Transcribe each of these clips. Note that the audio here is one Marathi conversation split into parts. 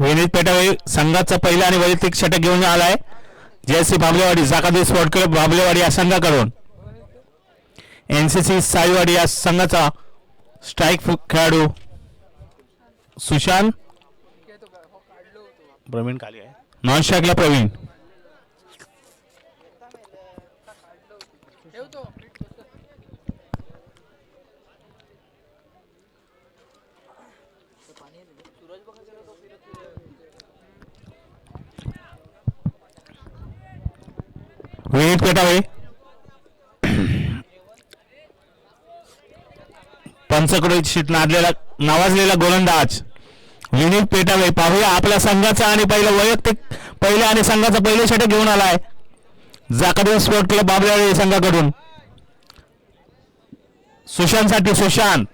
विनीत पेटावे संघाचा पहिला आणि वैयक्तिक षटक घेऊन आलाय. जयसी बाबलेवाडी जाकादी स्पोर्ट क्लब बाबलेवाडी या संघाकडून. एनसीसी साईवाडी या संघाचा स्ट्राईक खेळाडू सुशांत. प्रवीण खाली आहे. नॉन स्ट्राईकला प्रवीण. विनीत पेटावे पंचकडे शीट नावाजलेला गोलंदाज विनीत पेटावे. पाहूया आपल्या संघाचा आणि पहिल्या आणि संघाचा पहिले षटक घेऊन आलाय जाकादी स्पोर्ट क्लब बाबलेवाडी संघाकडून. सुशांत साठी सुशांत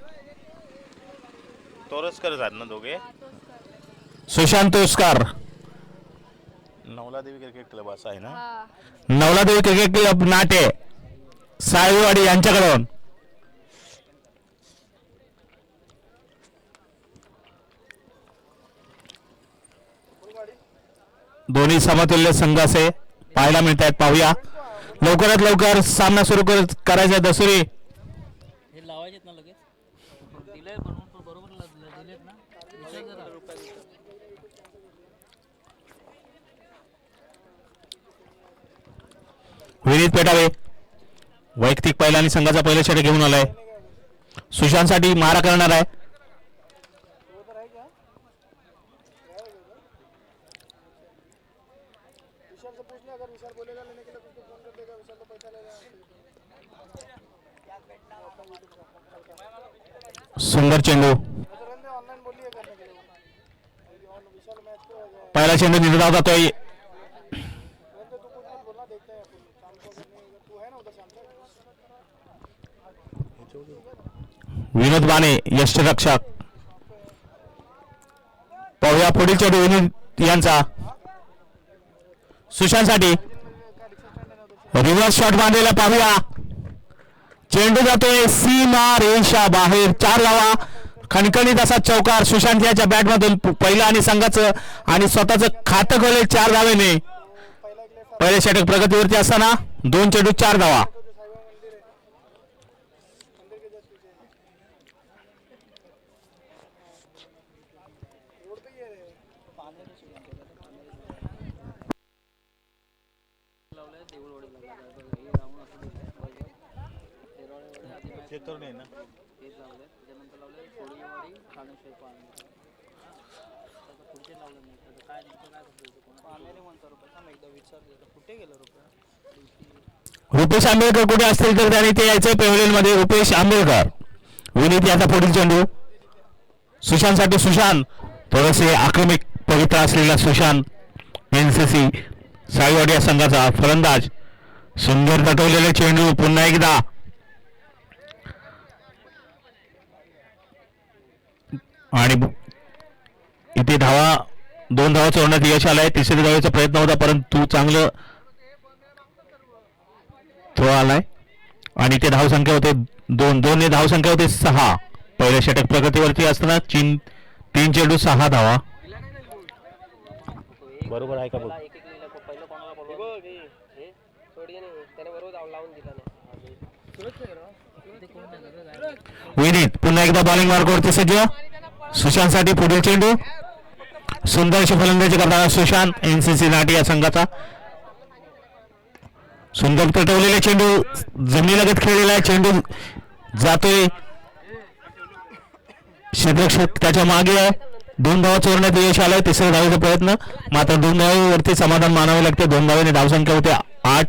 तोरसकर आहेत ना दोघे. सुशांत तोरसकर नवलादेवी क्रिकेट क्लब असा आहे ना. नवलादेवी क्रिकेट क्लब नाटे साईवाडी यांच्याकडून. दोन्ही समतुल्य संघ असे पाहायला मिळत आहेत. पाहूया लवकरात लवकर सामना सुरू करायचा. दसुरी विनीत पेटावे वैयक्तिक पहिला आणि संघाचा पहिला षटक घेऊन आलाय. सुशांत साठी मारा करणार आहे. सुंदर चेंडू. पहिला चेंडू निर्धाव जातोय. विनोद बाणे यष्टरक्षक. पाहूया पुढील चेंडू विनोद यांचा. सुशांत साठी रिव्हर्स शॉट बांधलेला. पाहूया चेंडू जातोय सीमा रेषा बाहेर. 4 धावा. खणखणीत असा चौकार सुशांत याच्या बॅट मधून. पहिला आणि संघाचं आणि स्वतःचं खातं खोले 4 धावेने. पहिले षटक प्रगतीवरती असताना 2 चेंडू 4 धावा. रुपेश आंबेडकर कुठे असतील तर त्यांनी ते यायचे पेव्हलियन मध्ये. रुपेश आंबेडकर. विनीत याचा पुढील चेंडू सुशांत साठी. सुशांत थोडेसे आक्रमक पवित्र असलेला सुशांत एनसीसी साईवाडी या संघाचा फलंदाज. सुंदर तटवलेले चेंडू पुन्हा एकदा. आणि इथे 2 धावा चोरण्यात यश आलाय. तिसऱ्या धावेचा प्रयत्न होता परंतु चांगलं थ्रो आलाय. आणि ते धाव संख्या होते 2 धाव संख्या होते 6. पहिल्या षटक प्रगतीवरती असताना 3 चेंडू 6 धावा. बरोबर आहे का बघ. विनीत पुन्हा एकदा बॉलिंग मार्गावरती सज्ज. सुशांत साठी पुढील चेंडू. सुंदर अशी फलंदाजी करताना सुशांत एनसीसी नाटी या संघाचा. सुंदर पेटवलेला चेंडू जमिनीलगत खेळलेला आहे. चेंडू जातोय क्षेत्ररक्षक त्याच्या मागे आहे. 2 धावा चोरण्यात यश आलाय. तिसऱ्या धावेचा प्रयत्न मात्र 2 धावेवरती समाधान मानावे लागते. 2 धावेने धावसंख्या होते 8.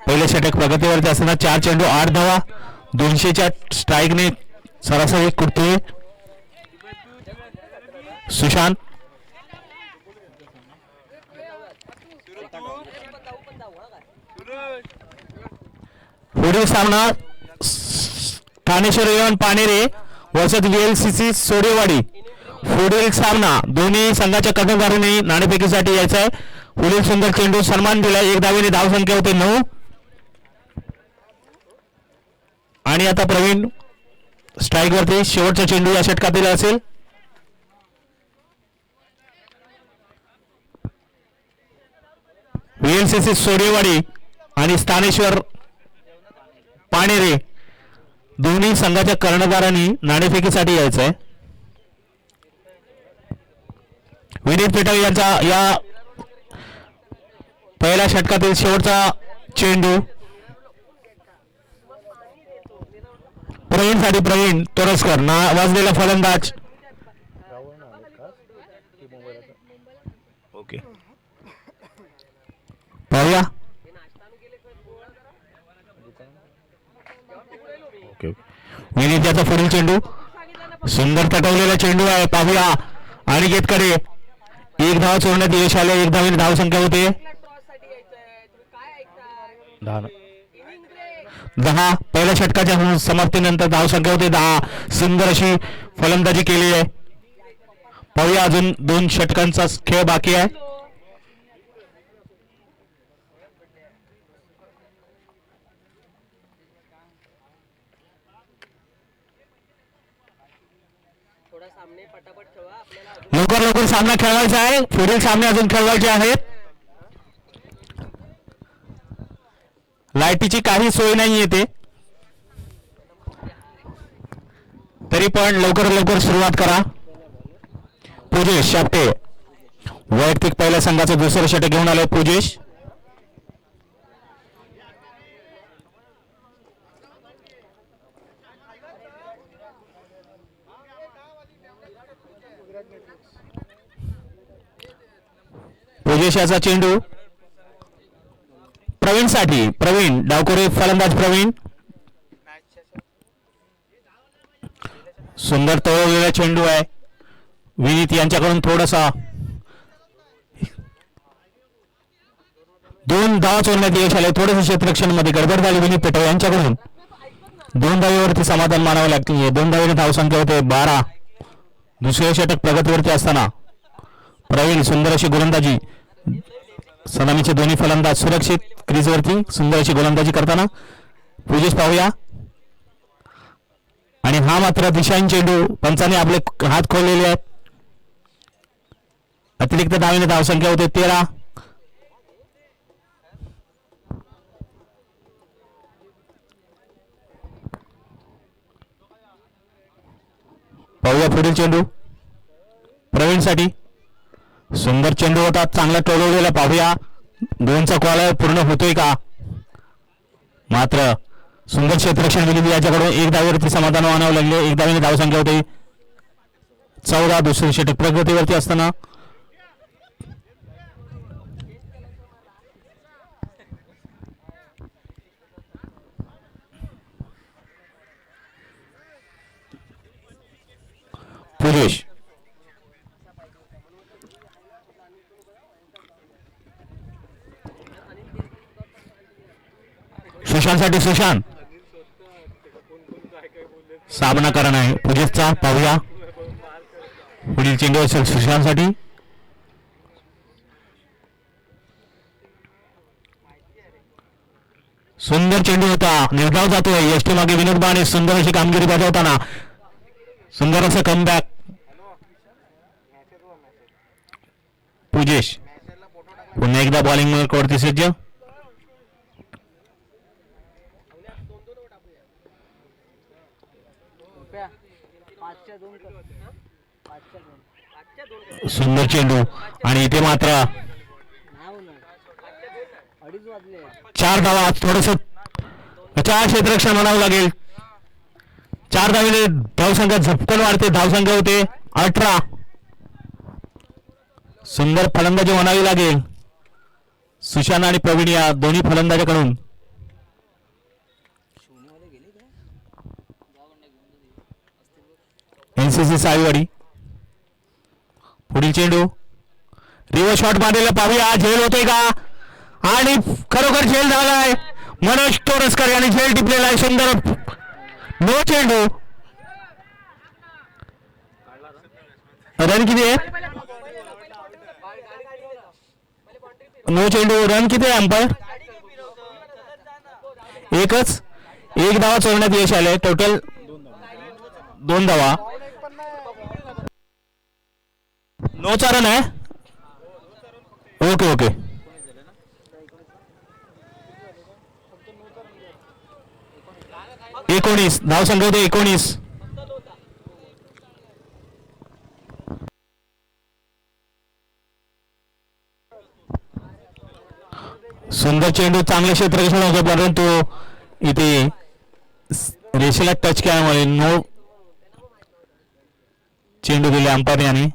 पहिले षटक प्रगतीवरती असताना 4 चेंडू 8 धावा. 200च्या स्ट्राईकने सरासरी कुठतोय सुशांत. पुढील सामना ठाणेश्वर येवन पानेरे वर्षात VLCC सोडेवाडी. पुढील सामना दोन्ही संघाच्या कर्णधारांनी नाणेफेकीसाठी यायचा आहे. पुढील सुंदर चेंडू सन्मान दिला. 1 धावेने धावसंख्या होते 9. आणि आता प्रवीण स्ट्राईक वरती शेवटचा चेंडू या षटकातील असेल. VLCC सोडेवाडी आणि स्थानेश्वर पाणेरे दोन्ही संघाच्या कर्णधारांनी नाणेफेकीसाठी यायचं आहे. विनीत पेटव यांचा या पहिल्या षटकातील शेवटचा चेंडू प्रवीणसाठी प्रवीण तोरसकर वाजलेला फलंदाज. ओके. पाहूया. ओके. विनीत याचा पुढील चेंडू सुंदर तटवलेला चेंडू आहे. पाहूया अनिकेतकडे एक धाव चोरण्यात यश आले. एक धावेने धाव संख्या होते 10. पहिल्या षटकाच्या समाप्तीनंतर धाव संख्या होते 10. सुंदर अशी फलंदाजी केली आहे. पाहूया अजून 2 षटकांचा खेळ बाकी आहे. लवकर लवकर सामना खेळवायचा आहे. पुढील सामने अजून खेळवायचे आहेत. लाईटीची काही सोय नाही येते तरी पण लवकर लवकर सुरुवात करा. पूजेश शापटे वैयक्तिक पहिल्या संघाचं दुसरं षटक घेऊन आले. पूजेश याचा चेंडू प्रवीणसाठी प्रवीण डावकोरे फलंदाज प्रवीण. सुंदर तोडलेला चेंडू आहे. विनीत यांच्याकडून थोडासा 2 धावा चोरण्यात यश आले. थोडेसे क्षेत्ररक्षण मध्ये गडबड झाली विनीत पेटव यांच्याकडून. 2 धावेवरती समाधान मानावं लागते. 2 धावेने धाव संख्या होते 12. दुसरे षटक प्रगतीवरती असताना प्रवीण सुंदर अशी गोलंदाजी. सलामीचे दोन्ही फलंदाज सुरक्षित क्रीजवरती सुंदर अशी गोलंदाजी करताना पूजेश पाहूया. आणि हा मात्र दिशाहीन चेंडू. पंचाने आपले हात खोललेले आहेत. अतिरिक्त धावेने धाव संख्या होते 13. पाहूया पुढील चेंडू प्रवीणसाठी. सुंदर चेंडू होता. चांगला टोलवलेला. पाहूया 2चा कॉल पूर्ण होतोय का. मात्र सुंदर क्षेत्ररक्षण विनीत याच्याकडून 1 धावेवरती समाधान मानावं लागले. 1 धावेने धाव संख्या होते 14. दुसरे षटक प्रगतीवरती असताना पुरुष सुशांतसाठी सुशांत सामना करण आहे पुजेशचा. पाहूया पुढील चेंडू असेल सुशांतसाठी. सुंदर चेंडू होता. निर्धाव जातोय. यष्टी मागे विनोद बाणे सुंदर अशी कामगिरी बजावताना सुंदर असं कमबॅक. पुजेश पुन्हा एकदा बॉलिंग करते सज्ज. सुंदर चेंडू आणि इथे मात्र 4 धावा. थोडस क्षेत्ररक्षण म्हणावं लागेल. 4 धावेने धावसंख्या झपकन वाढते. धावसंख्या होते 18. सुंदर फलंदाजी म्हणावी लागेल सुशांत आणि प्रवीण या दोन्ही फलंदाजाकडून. NCC साईवाडी. पुढील चेंडू रिव्हर्स शॉट मारलेला. पाहूया झेल होतोय का. आणि खरोखर झेल झालाय. मनोज तोरसकर यांनी झेल टिपलेला आहे. सुंदर नो चेंडू. रन किती आहे. नो चेंडू. रन किती आहे अंपायर. एकच. 1 धावा चोरण्यात यश आले. टोटल 2 धावा. 9चा रन आहे. ओके ओके 19 धावसंख्या होते 19. सुंदर चेंडू चांगले क्षेत्ररक्षण होते परंतु इथे रेषेला टच केल्यामुळे नो चेंडू दिले अंपायर यांनी.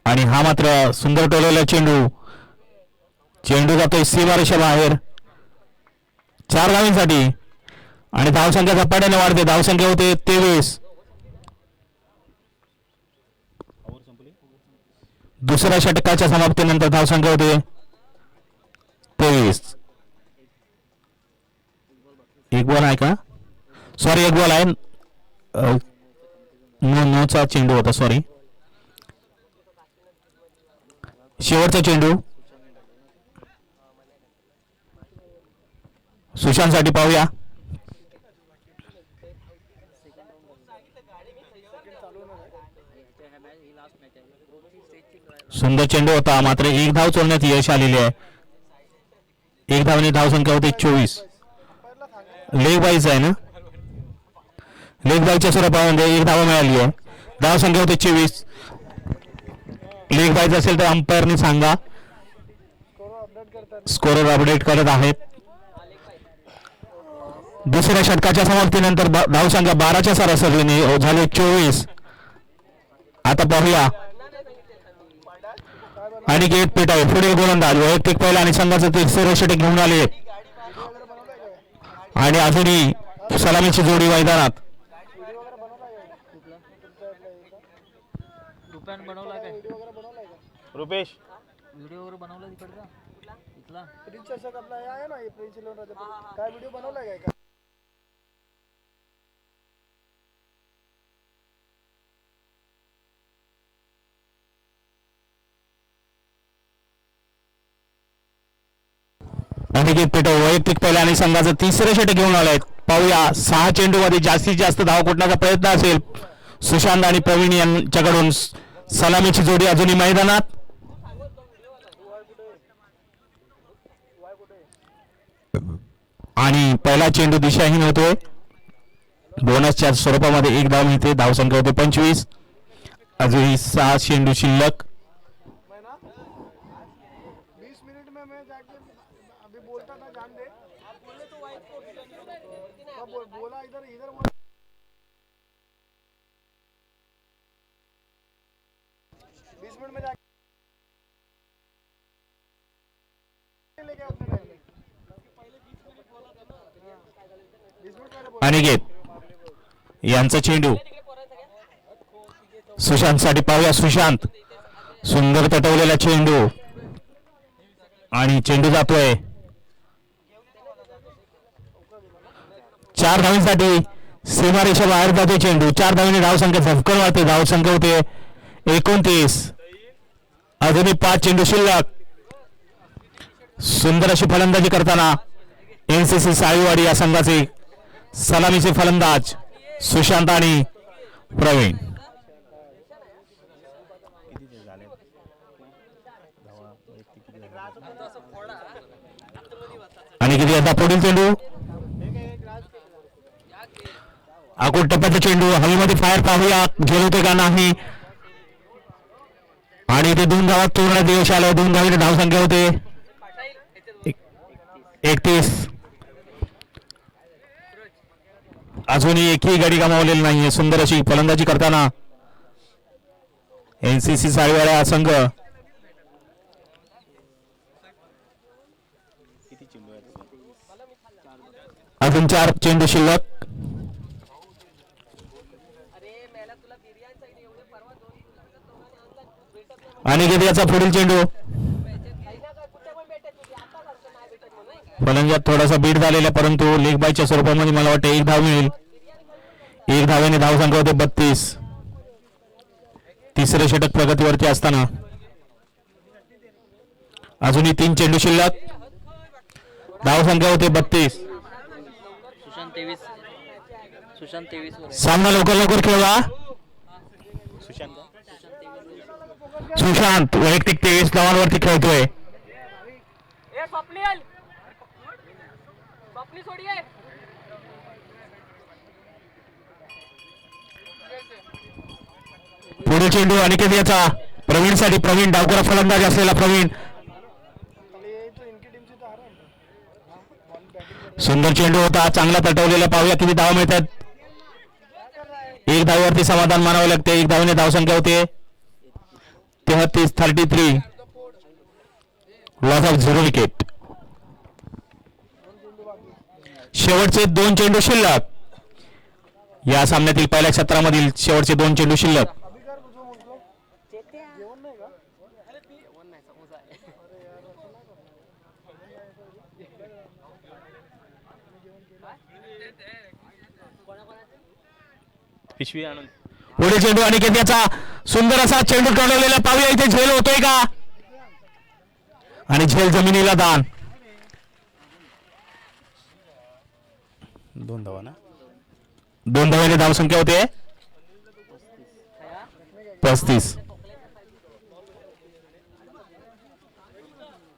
आणि हा मात्र सुंदर टोललेला चेंडू जातोय सीमारेषा बाहेर 4 धावांसाठी आणि धावसंख्या झपाट्याने वाढते. धावसंख्या होते 23. दुसऱ्या षटकाच्या समाप्तीनंतर धावसंख्या होते 23. एक बॉल आहे का? सॉरी एक बॉल आहे. नोचा चेंडू होता. सॉरी शेवटचा चेंडू सुशांतसाठी पाहूया. सुंदर चेंडू होता मात्र एक धाव चोरण्यात यश आलेले आहे. एक धावने धावसंख्या होती 24. लेग बाईच आहे ना? लेग बाईच्या स्वरूपामध्ये एक धाव मिळाली आहे. धावसंख्या होती 24. लेग बाईच असेल तर अंपायरने सांगा. स्कोअर अपडेट करत आहेत. दुसऱ्या षटकाच्या समाप्तीनंतर धावसंख्या 12च्या सरासरीने झाले 24. आता पाहूया अनिकेत पेटाळे पुढील गोलंदाज वैयक्तिक पहिला आणि संघाचं तिसरे षटक घेऊन आले आणि अजूनही सलामीची जोडी मैदानात. रुपेश व्हिडिओ वगैरे बनवला तिकडचा इथला प्रिन्स चषक आपला हे आहे ना हे प्रिन्स इलेव्हन राजापूर काय व्हिडिओ बनवलाय काय का? अनिकेत पेटाळे वैयक्तिक पहिला आणि संघाचं तिसरे षटक घेऊन आले. पाहूया 6 चेंडूमध्ये जास्तीत जास्त धाव कुठण्याचा प्रयत्न असेल. सुशांत आणि प्रवीण यांच्याकडून सलामीची जोडी अजूनही मैदानात. आणि पहिला चेंडू दिशाहीन होतोय. बोनसच्या स्वरूपामध्ये एक धाव मिळते. धावसंख्या होते 25. अजूनही 6 चेंडू शिल्लक. 20 मिनट में मैं जाके अभी बोलता था जान दे बोला इधर इधर 20 मिनट में जाके लेके अपने टाइम में 20 मिनट पहले अनिकेत यांचा चेंडू सुशांत साठी पाहूया. सुशांत सुंदर तटवलेला चेंडू आणि चेंडू जातोय 4 धावांसाठी सीमारेषा बाहेर जातोय चेंडू. 4 धावांनी धावसंख्या झटकन वाढते. धावसंख्या होते 29. अजूनही 5 चेंडू शिल्लक. सुंदर अशी फलंदाजी करताना एनसीसी साळीवाडी या संघाचे सलामीचे फलंदाज सुशांत आणि प्रवीण. आणि किती आता पुढील चेंडू आकुट टप्प्याचा चेंडू हवेमध्ये फायर पाहूया गेल होते का नाही. आणि ते 2 धावात तोडण्यात यश आलं. 2 धावांची धावसंख्या होते 31. अजूनही एकही गडी गमावलेली नाहीये. सुंदर अशी फलंदाजी करताना एनसीसी साळीवाडा संघ. अजून 4 चेंडू शिल्लक. आणि याचा पुढील चेंडू फलंदाजात थोडासा बीट झालेला परंतु लेग बायच्या स्वरूपामध्ये मला वाटतं 1 धाव मिळेल. 1 धावेने धावसंख्या होते 32. तिसरे षटक प्रगतीवरती असताना अजूनही 3 चेंडू शिल्लक. धावसंख्या होते 32. सुशांत 23 सामना लवकर खेळवा. सुशांत वैयक्तिक 23 धावांवरती खेळतोय. पुढे चेंडू अनिकेत याचा प्रवीणसाठी. प्रवीण डावकर फलंदाज असलेला प्रवीण. चले ये तो इनकी टीम से तो हारा हाँ बॉल बैटिंग सुंदर चेंडू होता, चांगला तटवलेला. पाहूया किती धावा मिळतात. एक धावेवरती समाधान मानावे लागते. एक धावेने धावसंख्या होते 33 लॉस ऑफ 0 विकेट. शेवटचे 2 चेंडू शिल्लक. या सामन्यातील पहिल्या क्षेत्रामधील शेवटचे 2 चेंडू शिल्लक. अभी कर जो म्हणतो जेवण नाही का पिशवी आणून पुढे चेंडू अनिकेत याचा सुंदर असा चेंडू टोलवलेला. पाहूया इथे झेल होतोय का, आणि झेल जमिनीला दान. 2 धावा ना. 2 धावेने धावसंख्या होते 35.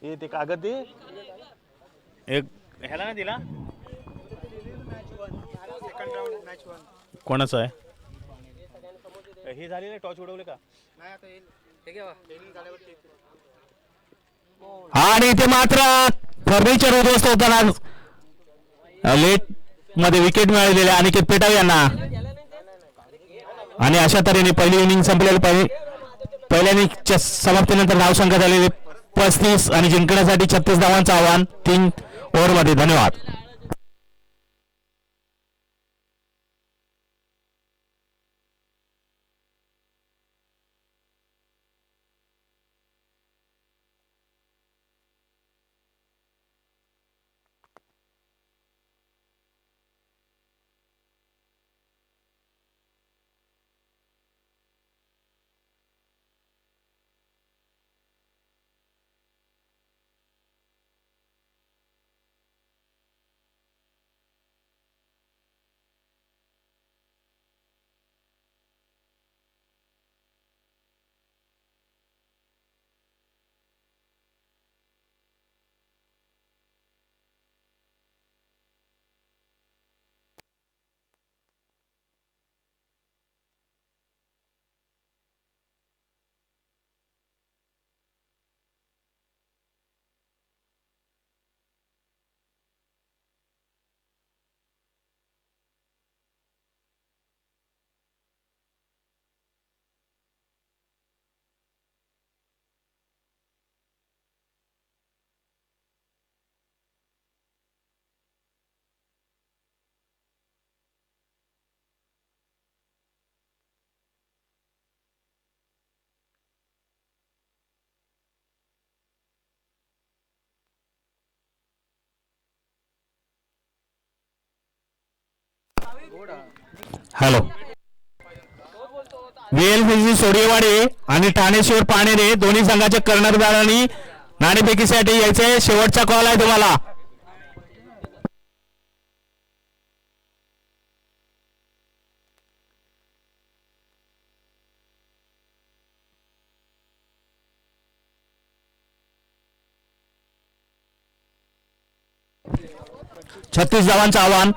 ए ते कागद दे. एक ह्याला ना दिला. सेकंड राउंड मॅच 1 कोणाचं आहे हे झालेलं टॉच उडवले का. नाही आता येईल हे घ्या ट्रेनिंग झाल्यावरती आणि इथे मात्र फर्निचर उद्ध्वस्त होताना लेट मध्ये विकेट मिळालेले अनिकेत पेटाव यांना. आणि अशा तऱ्हेने पहिली इनिंग संपलेली. पहिल्या इनिंगच्या समाप्तीनंतर धावसंख्या झालेली 35 आणि जिंकण्यासाठी 36 धावांचं आव्हान 3 ओव्हरमध्ये. धन्यवाद. हॅलो. VLCC सोडियेवाडी आणि ठाणे शिवर पाणेरे दोन्ही संघाचे कर्णधारांनी नाणेफेकीसाठी यायचे. शेवटचा कॉल आहे तुम्हाला. छत्तीस धावांचं आव्हान.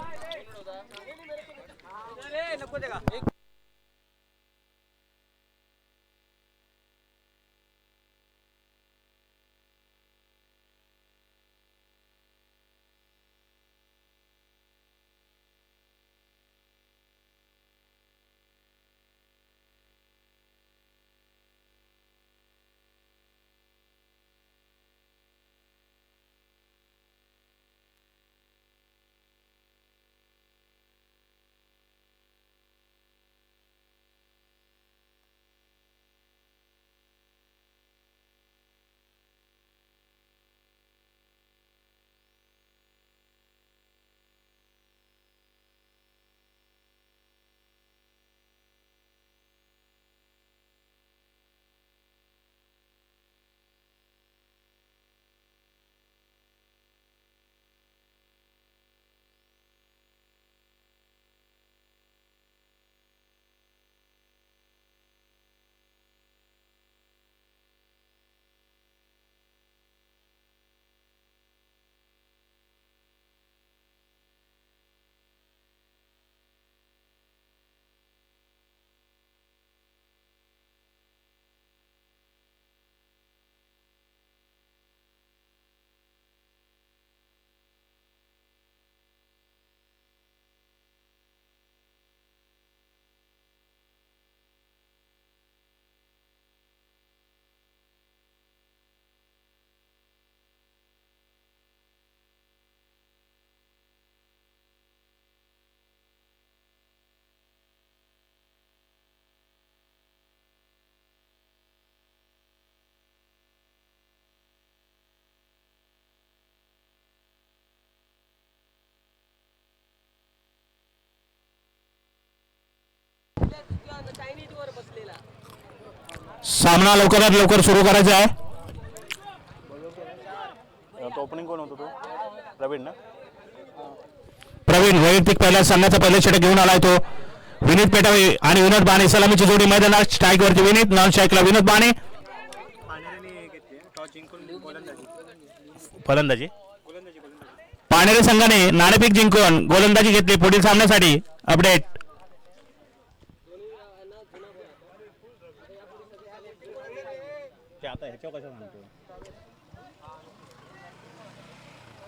सामना लवकरात लवकर सुरू करायचा आहे. तो ओपनिंग कोण होतो तो प्रवीण ना. प्रवीण वैयक्तिक पहिल्या संघाचा पहिला षटक घेऊन आलाय तो. विनीत पेटावे आणि विनोद बाणे सलामीची जोडी मैदानात. स्ट्राईक वरती विनीत, नॉन स्ट्राईकला विनोद बाणे. फलंदाजी पाणेरे संघाने नाणेफेक जिंकून गोलंदाजी घेतली पुढील सामन्यासाठी. अपडेट ते आता ह्याच्यावर कसं म्हणतो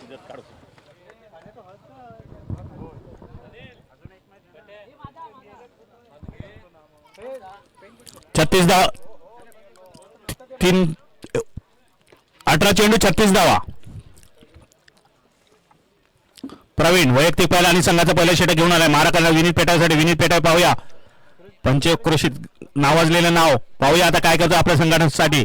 तुझ्यात काढतो. 36 धावा. 18 चेंडू 36 धावा. प्रवीण वैयक्तिक पहिला आणि संघाचा पहिला षटक घेऊन आलाय. मारा करणार विनीत पेटासाठी. विनीत पेटावे पाहूया, पंचक्रोशीत नावाजलेलं नाव. पाहूया आता काय करतो आपल्या संघटनेसाठी.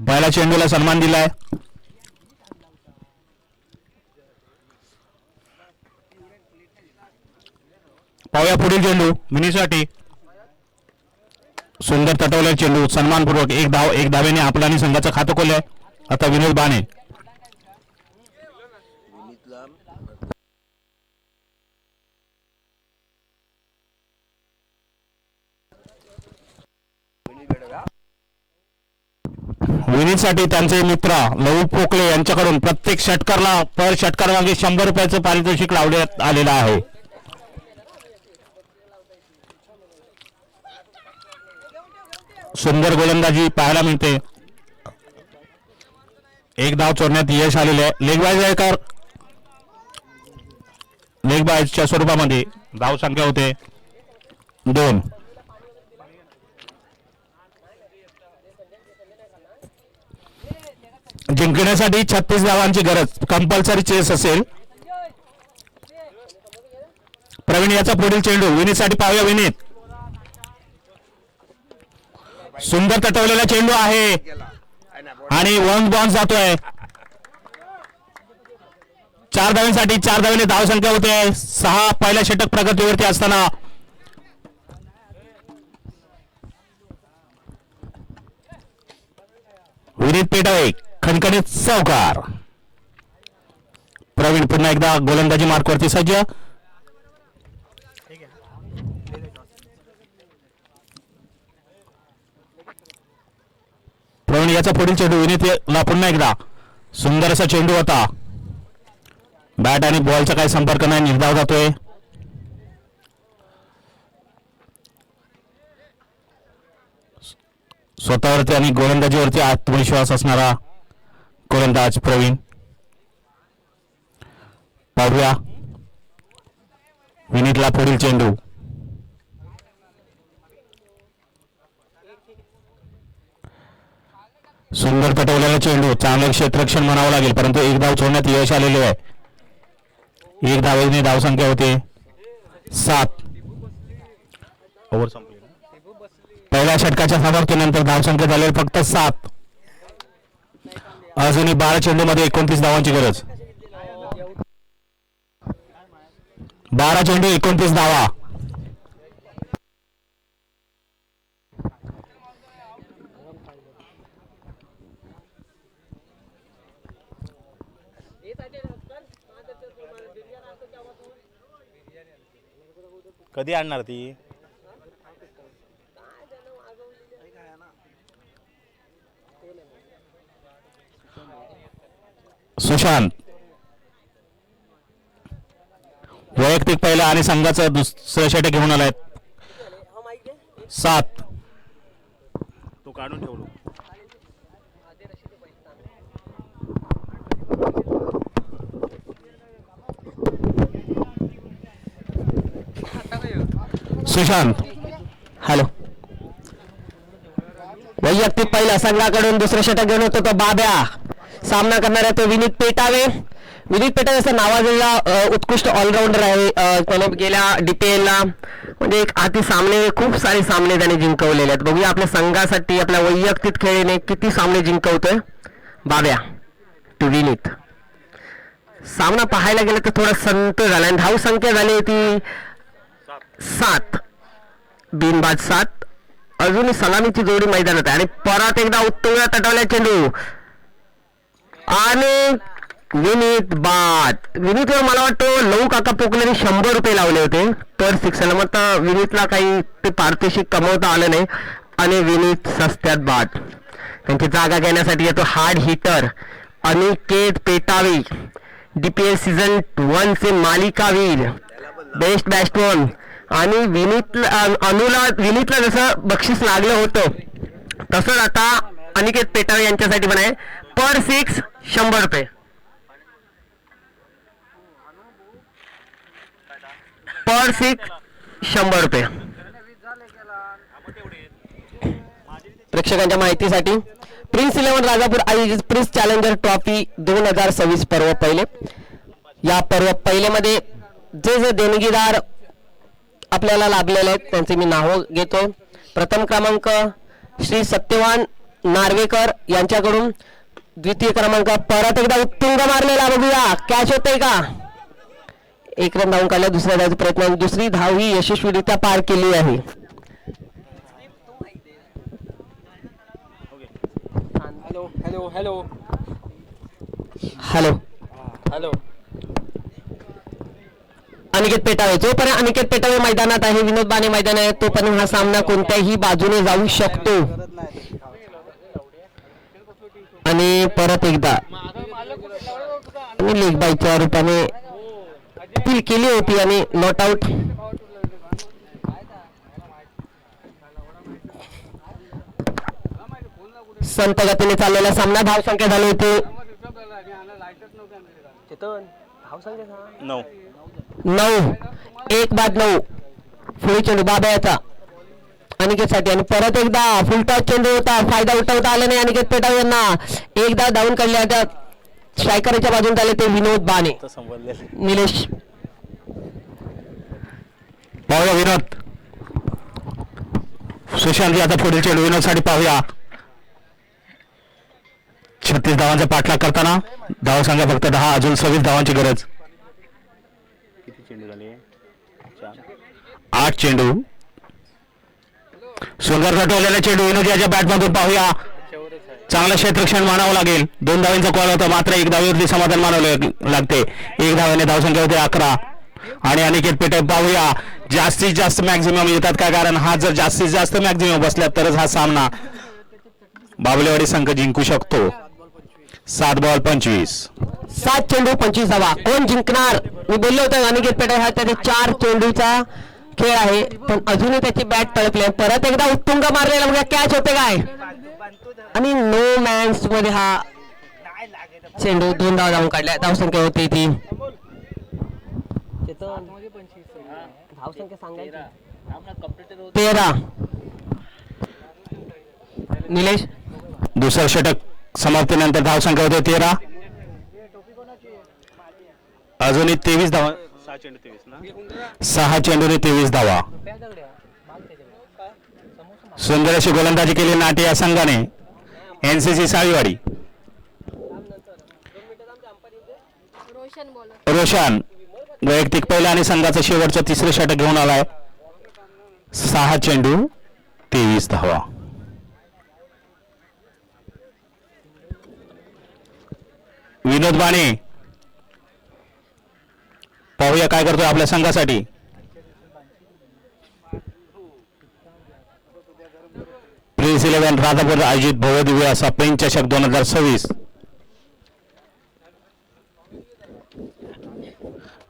पहिला चेंडूला सन्मान दिलाय. पाहूया पुढील चेंडू मिनीसाठी. सुंदर तटवलेला चेंडू सन्मानपूर्वक. एक धावेने आपला आणि संघाचं खातं खोललंय. आता विनोद बाणे. विनीतसाठी त्यांचे मित्र लहू पोकळे यांच्याकडून प्रत्येक षटकारला पर षटकार मागे 100 रुपयाचं पारितोषिक लावण्यात आलेलं आहे. सुंदर गोलंदाजी पाहायला मिळते. एक धाव चोरण्यात यश आलेले आहे. लेग बायच्या स्वरूपामध्ये धाव संख्या होते 2. जिंकण्यासाठी 36 धावांची गरज. कंपल्सरी चेस असेल. प्रवीण याचा पुढील चेंडू विनीतसाठी. पाहूया विनीत. सुंदर तटवलेला चेंडू आहे आणि वन बॉन्स जातोय. 4 धावांसाठी 4 धावेने धाव संख्या होते 6. पहिल्या षटक प्रगतीवरती असताना विनीत पेटावे खणखणीत चौकार. प्रवीण पुन्हा एकदा गोलंदाजी मार्कवरती सज्ज. प्रवीण याचा पुढील चेंडू विनीतला पुन्हा एकदा. सुंदर असा चेंडू होता. बॅट आणि बॉलचा काही संपर्क नाही. निर्धाव जातोय. स्वतःवरती आणि गोलंदाजीवरती आत्मविश्वास असणारा गोलंदाज प्रवीण. पाहूया विनीतला पुढील चेंडू. सुंदर तटवलेला चेंडू. चांगलं क्षेत्ररक्षण म्हणावं लागेल परंतु एक धाव सोडण्यात यश आलेले आहे. एक धावेने धावसंख्या होते 7. ओव्हर संपली. पहिल्या षटकाच्या समाप्तीनंतर धावसंख्या झालेली फक्त 7. अजूनही 12 चेंडू मध्ये 29 धावांची गरज. 12 चेंडू 29 धावा. कधी आणणार ती. सुशांत वैयक्तिक पहिला आणि संघाचं दुसरं षटक घेऊन आलाय 7. तो काढून ठेवलो. सुशांत हॅलो. वैयक्तिक पहिला संघाकडून दुसरं षटक घेऊन होतो तो बाब्या. सामना करणारा तो विनीत पेटावे. विनीत पेटाळे असा नावाजलेला उत्कृष्ट ऑलराऊंडर आहे. त्याने गेल्या DPLला म्हणजे एक अति सामने, खूप सारे सामने त्याने जिंकवलेले आहेत. बघूया आपल्या संघासाठी आपल्या वैयक्तिक खेळीने किती सामने जिंकवतोय बाब्या टू विनीत. सामना पाहायला गेलं तर थोडा संत झाला आणि धाव संख्या झाली ती 7, बिनबाद 7. अजूनही सलामीची जोडी मैदानात आहे आणि परत एकदा उत्तुंग तटवल्या चेंडू आणि विनीत बाद. विनीतवर मला वाटतं लहू काका पोकलेने 100 रुपये लावले होते तर शिक्षणाला, मग विनीतला काही ते पारितोषिक कमवता आलं नाही आणि विनीत सस्त्यात बाद. त्यांची जागा घेण्यासाठी येतो hard hitter Aniket Petawe, DPL season 1 चे मालिकावीर, बेस्ट बॅट्समन. आणि विनीतला जसं बक्षीस लागलं होतं तसंच आता अनिकेत पेटावे यांच्यासाठी पण आहे. पर 6 100 रुपये. पर 6 100 रुपये. प्रेक्षकांच्या माहितीसाठी प्रिन्स 11 राजापूर आयोजित प्रिन्स चॅलेंजर ट्रॉफी 2026 पर्व पहिले. या पर्व पहिलेमध्ये जे जे देणगीदार आपल्याला लाभलेले आहेत त्यांचे मी नाव घेतो. प्रथम क्रमांक श्री सत्यवान नार्वेकर यांच्याकडून. द्वितीय क्रमांक परत एकदा उत्तुंग मारलेला, बघूया कॅच होतंय का. 1 रन धावून काढला. दुसऱ्या धावचा प्रयत्न, दुसरी धाव ही यशस्वीरित्या पार केली आहे. Hello hello hello hello. Aniket Petawe, जोपर्यंत अनिकेत पेटावे मैदानात आहे, विनोद बाने मैदान आहे, तोपर्यंत हा सामना कोणत्याही बाजूने जाऊ शकतो. आणि परत एकदा लेग बाईच्या रूपाने अपील केली होती आणि नॉट आउट. संत गतीने चाललेला सामना. धाव संख्या झाली होती 9. 1 बाद 9. फुली चेंडू बाब्याचा अनिकेतसाठी आणि परत एकदा फुलटॉस चेंडू होता. फायदा उठवता आला नाही अनिकेत पेटावे यांना. एकदा डाऊन काढले. आता स्ट्रायकरच्या बाजून झाले ते विनोद बाने. निलेश पाहूया विनोद. सुशांत आता पुढील चेंडू विनोदसाठी पाहूया. 36 धावांचा पाठलाग करताना धाव संख्या फक्त 10, अजून 26 धावांची गरज. किती चेंडू झाले? 8 चेंडू. सुंदर गटवलेला चेंडू विनोद याच्या बॅटमधून पाहूया. चांगलं क्षेत्ररक्षण मानावं लागेल. 2 धावांचा कॉल होता मात्र 1 धावेवरती समाधान मानावं लागते. 1 धावाने धावसंख्या होते 11. आणि अनिकेत पेटावे पाहूया जास्तीत जास्त मॅक्झिमम येतात का, कारण हा जर जास्तीत जास्त मॅक्झिमम बसला तरच हा सामना बाबलेवाडी संघ जिंकू शकतो. 7 बॉल 25. 7 चेंडू 25 धावा. कोण जिंकणार? मी बोललो होतो अनिकेत पेटावे हा त्याचे 4 चेंडूचा खेळ आहे पण अजूनही त्याची बॅट तळपली. परत एकदा उत्तुंग मारलेला, बघा कॅच होते काय. आणि नो मॅन्स मध्ये हा चेंडू 2 धावा धावून काढल्या. धावसंख्या होती ती धावसंख्या सांगायची 13. निलेश दुसरं षटक समाप्तीनंतर धावसंख्या होते 13. अजूनही 23 धावा. 6 चेंडू 23 ना. 6 चेंडूने 23 धावा. सुंदर अशी गोलंदाजी केली नाटे या संघाने. NCC साळीवाडी. रोशन वैयक्तिक पहिला आणि संघाचं शेवटचं 3रं षटक घेऊन आलाय. 6 चेंडू 23 धावा. विनोद बाणे पाहूया काय करतोय आपल्या संघासाठी. प्रिन्स 11 राजापूर आयोजित भव्यदिव्य असा पेंचषक 2026.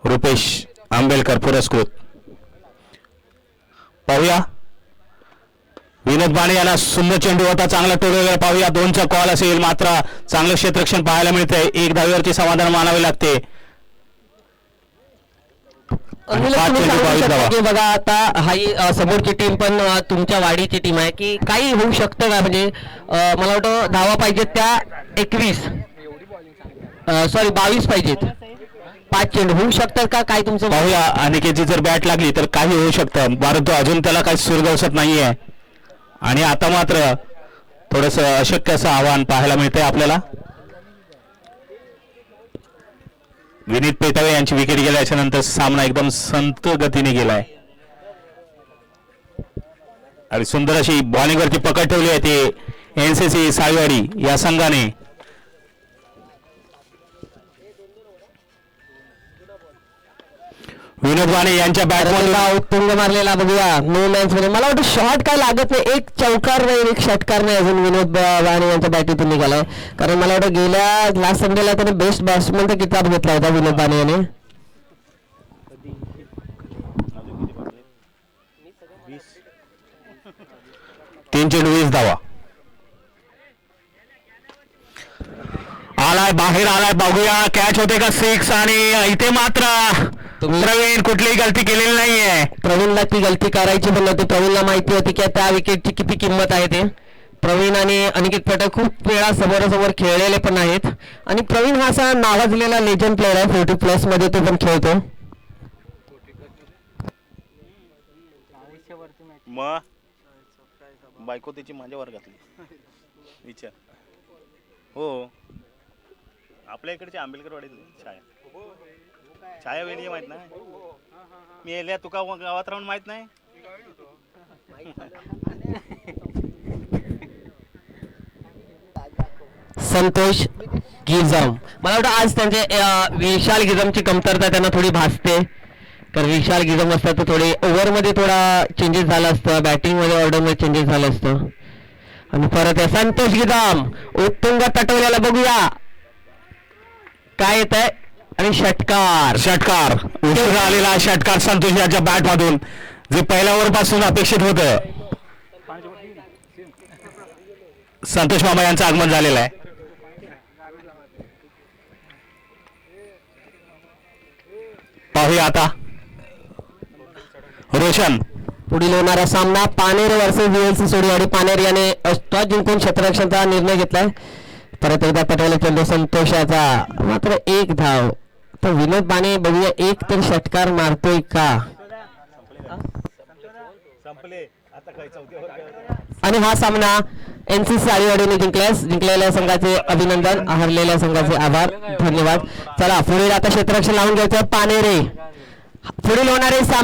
रुपेश आंबेलकर पुरस्कृत. पाहूया विनोद बाणे याला सुंदर चेंडू होता, चांगला टोळलेला. पाहूया 2चा कॉल असेल मात्र चांगलं क्षेत्ररक्षण पाहायला मिळतंय. 1 धावेवरची समाधान मानावे लागते. बघा आता हाही समोरची टीम पण तुमच्या वाडीची टीम आहे की काही होऊ शकतं का, म्हणजे मला वाटतं धावा पाहिजेत त्या 21. सॉरी 22 पाहिजेत. 5 चेंडू होऊ शकतात का काय तुमचं? पाहूया अनिकेतची जर बॅट लागली तर काही होऊ शकतं, परंतु अजून त्याला काही सुरगवसत नाहीये आणि आता मात्र थोडस अशक्य असं आव्हान पाहायला मिळतंय आपल्याला. विनीत पेटावे यांची विकेट गेल्याच्या नंतर सामना एकदम संत गतीने गेलाय आणि सुंदर अशी बॉलिंग वरती पकड ठेवली आहे ती एनसीसी साळीवाडी या संघाने. विनोद वाणे यांच्या बॅटमधून उत्तुंग मारलेला बघूया नो मॅच मध्ये. मला वाटतं शॉट काय लागत नाही, एक चौकार नाही एक षटकार नाही अजून विनोद वाणे यांच्या बॅटीतून निघालाय. कारण मला वाटतं गेल्या लास्ट संडेला त्याने बेस्ट बॅट्समनचा किताब घेतला होता विनोद वाणे याने. 3 चेंडू 20 धावा. आलाय बाहेर आलाय, बघूया कॅच होते का 6. आणि इथे मात्र प्रवीण कुठलीही गलती केलेली नाहीये. प्रवीणला ती गलती करायची पण नव्हती. प्रवीणला माहिती होती की त्या विकेटची किती किंमत आहे ते. प्रवीण आणि अनिकेत पेटा खूप वेळा समोरासमोर खेळलेले पण आहेत आणि प्रवीण हा असा नावाजलेला लेजंड प्लेअर आहे. 40+ मध्ये तो पण खेळतो. मग बायको त्याची माझ्या वर्गातली विचार. हो आपल्या इकडचे आंबेडकर वाडीतली छाया वेळी माहित नाही. मी एल्या तुका गावात राहून माहित नाही. संतोष गिजम, मला वाटतं आज त्यांचे विशाल गिजमची कमतरता त्यांना थोडी भासते. कारण विशाल गिजम असतात तर थोडे ओव्हरमध्ये थोडा चेंजेस झाला असतं, बॅटिंगमध्ये ऑर्डरमध्ये चेंजेस झालं असतं. आणि परत आहे संतोष गिजम उत्तुंग तटवल्याला बघूया काय येत आहे. आणि षटकार उशिरा आलेला षटकार संतोष याच्या बॅट मधून, जे पहिल्या ओव्हर पासून अपेक्षित होतं. संतोष मामा यांचं आगमन झालेलं आहे. पाहूया आता रोशन. पुढील होणारा सामना पानेर वर्सेस VLC सोडीवाडी. पानेर याने टॉस जिंकून क्षेत्ररक्षणाचा निर्णय घेतलाय. परत एकदा पटवला चेंडू संतोषाचा, मात्र 1 धाव. तर विनोद बाणे बघूया एक तर षटकार मारतोय का. संपले आता काय आणि हा सामना NCC साळीवाडीने जिंकलेल्या संघाचे अभिनंदन, हरलेल्या संघाचे आभार, धन्यवाद. चला पुढील आता क्षेत्ररक्षण लावून घ्यायचं पानेरे. पुढील होणारे